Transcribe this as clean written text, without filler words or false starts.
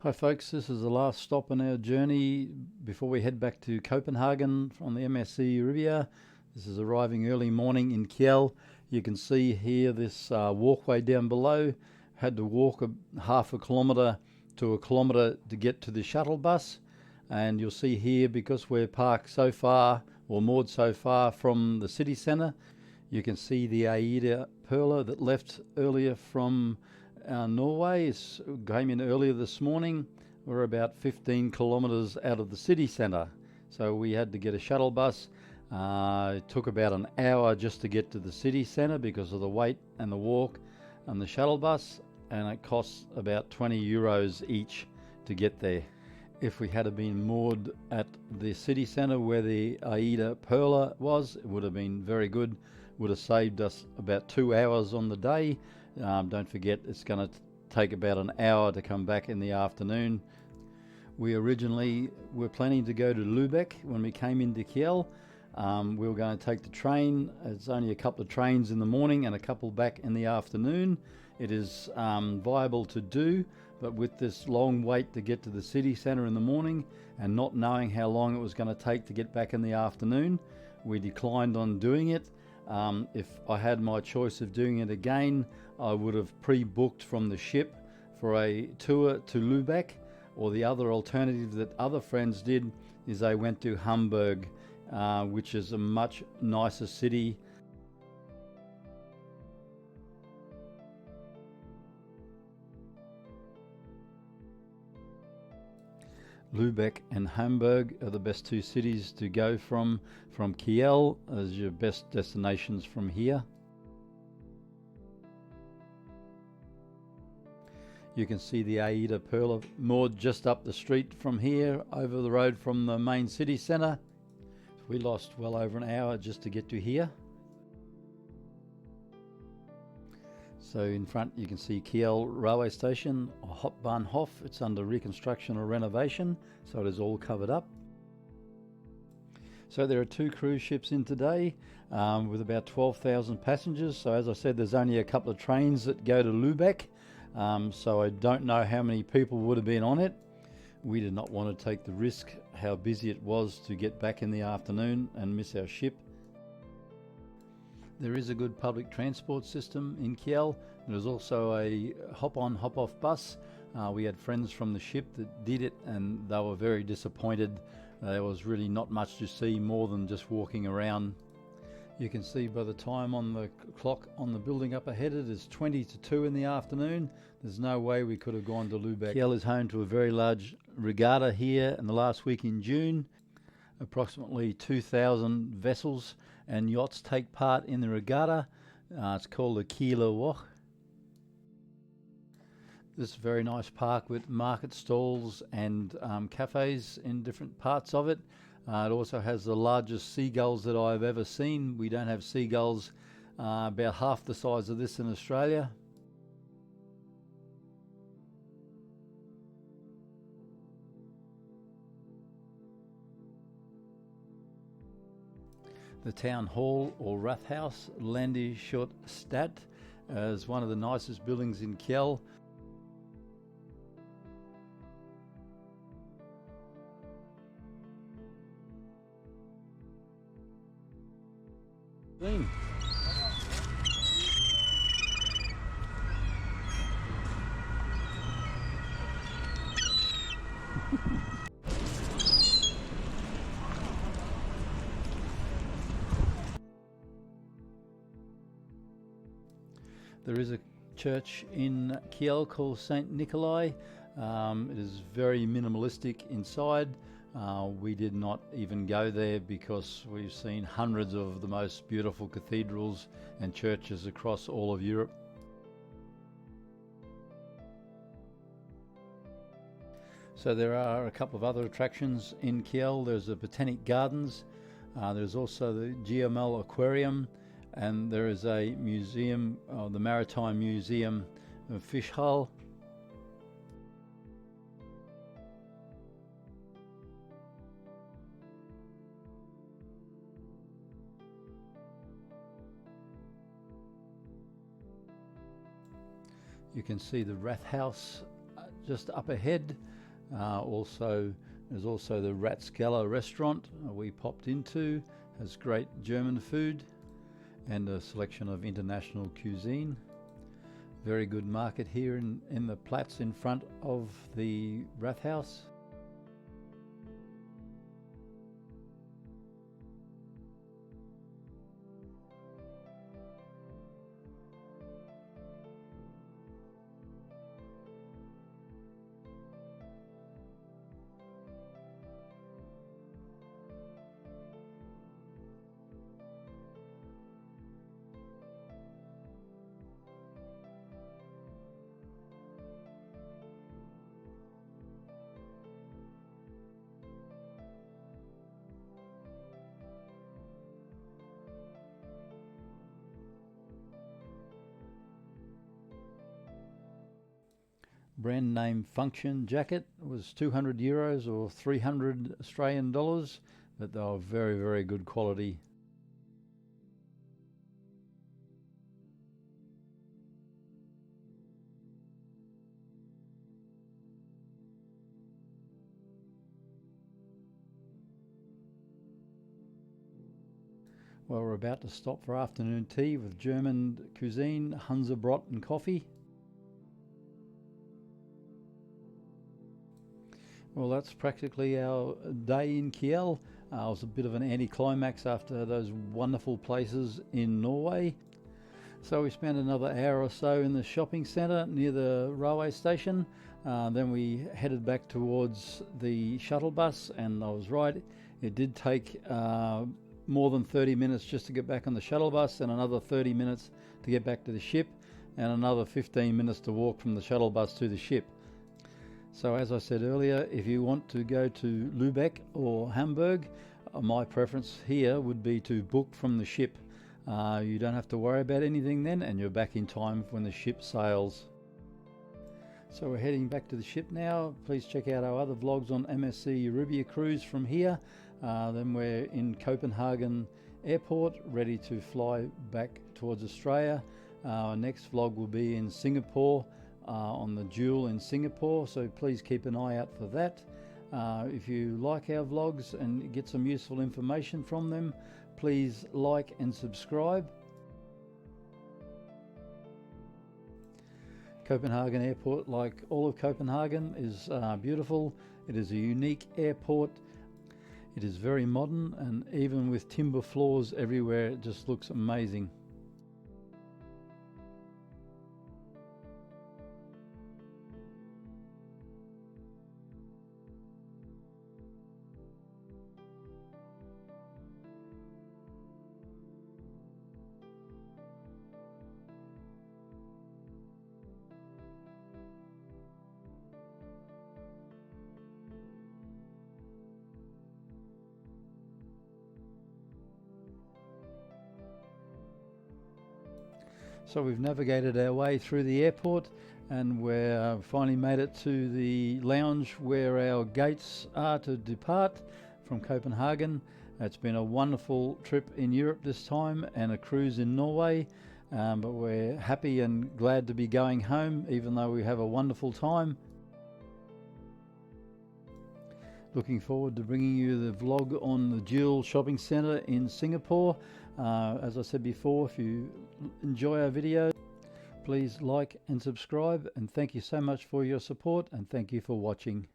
Hi folks, this is the last stop on our journey before we head back to Copenhagen from the MSC Euribia. This is arriving early morning in Kiel. You can see here this walkway down below. Had to walk half a kilometre to a kilometre to get to the shuttle bus, and you'll see here, because we're parked so far or moored so far from the city centre, you can see the Aida Perla that left earlier from Norway came in earlier this morning. We're about 15 kilometres out of the city centre, so we had to get a shuttle bus. It took about an hour just to get to the city centre because of the wait and the walk and the shuttle bus, and it costs about 20 euros each to get there. If we had been moored at the city centre where the Aida Perla was, it would have been very good. Would have saved us about 2 hours on the day. Don't forget, it's going to take about an hour to come back in the afternoon. We originally were planning to go to Lubeck when we came into Kiel. We were going to take the train. It's only a couple of trains in the morning and a couple back in the afternoon. It is viable to do, but with this long wait to get to the city centre in the morning and not knowing how long it was going to take to get back in the afternoon, we declined on doing it. If I had my choice of doing it again, I would have pre-booked from the ship for a tour to Lubeck, or the other alternative that other friends did is they went to Hamburg, which is a much nicer city. Lubeck and Hamburg are the best two cities to go from Kiel as your best destinations from here. You can see the Aida Perla moored just up the street from here, over the road from the main city centre. We lost well over an hour just to get to here. So in front you can see Kiel railway station, Hauptbahnhof. It's under reconstruction or renovation, so it is all covered up. So there are 2 cruise ships in today with about 12,000 passengers. So as I said, there's only a couple of trains that go to Lubeck. So I don't know how many people would have been on it. We did not want to take the risk how busy it was to get back in the afternoon and miss our ship. There is a good public transport system in Kiel. There's also a hop-on, hop-off bus. We had friends from the ship that did it, and they were very disappointed. There was really not much to see more than just walking around. You can see by the time on the clock on the building up ahead, it is 20 to 2 in the afternoon. There's no way we could have gone to Lubeck. Kiel is home to a very large regatta here in the last week in June. Approximately 2,000 vessels and yachts take part in the regatta. It's called the Keller Woche. This is a very nice park with market stalls and cafes in different parts of it. It also has the largest seagulls that I've ever seen. We don't have seagulls about half the size of this in Australia. The town hall or Rathaus, Landeshaupt Stradt, is one of the nicest buildings in Kiel. There is a church in Kiel called St. Nicholai. It is very minimalistic inside. We did not even go there because we've seen hundreds of the most beautiful cathedrals and churches across all of Europe. So there are a couple of other attractions in Kiel. There's the Botanic Gardens. There's also the Geomal Aquarium. And there is a museum, the Maritime Museum of Fisch Halle. You can see the Rathaus just up ahead. There's also the Ratskeller restaurant we popped into. Has great German food and a selection of international cuisine. Very good market here in the Platz in front of the Rathaus. Brand name function jacket was €200 or 300 Australian dollars, but they were very, very good quality. Well, we're about to stop for afternoon tea with German cuisine, Hansebrot and coffee. Well, that's practically our day in Kiel. It was a bit of an anticlimax after those wonderful places in Norway. So we spent another hour or so in the shopping centre near the railway station. Then we headed back towards the shuttle bus, and I was right, it did take more than 30 minutes just to get back on the shuttle bus, and another 30 minutes to get back to the ship, and another 15 minutes to walk from the shuttle bus to the ship. So as I said earlier, if you want to go to Lubeck or Hamburg, my preference here would be to book from the ship. You don't have to worry about anything then, and you're back in time when the ship sails. So we're heading back to the ship now. Please check out our other vlogs on MSC Euribia cruise from here. Then we're in Copenhagen airport, ready to fly back towards Australia. Our next vlog will be in Singapore, on the Jewel in Singapore, so please keep an eye out for that. If you like our vlogs and get some useful information from them, please like and subscribe. Copenhagen Airport, like all of Copenhagen, is beautiful. It is a unique airport. It is very modern, and even with timber floors everywhere, it just looks amazing. So we've navigated our way through the airport, and we're finally made it to the lounge where our gates are to depart from Copenhagen. It's been a wonderful trip in Europe this time and a cruise in Norway, but we're happy and glad to be going home, even though we have a wonderful time. Looking forward to bringing you the vlog on the Jewel Shopping Centre in Singapore. As I said before, if you enjoy our video, please like and subscribe, and thank you so much for your support, and thank you for watching.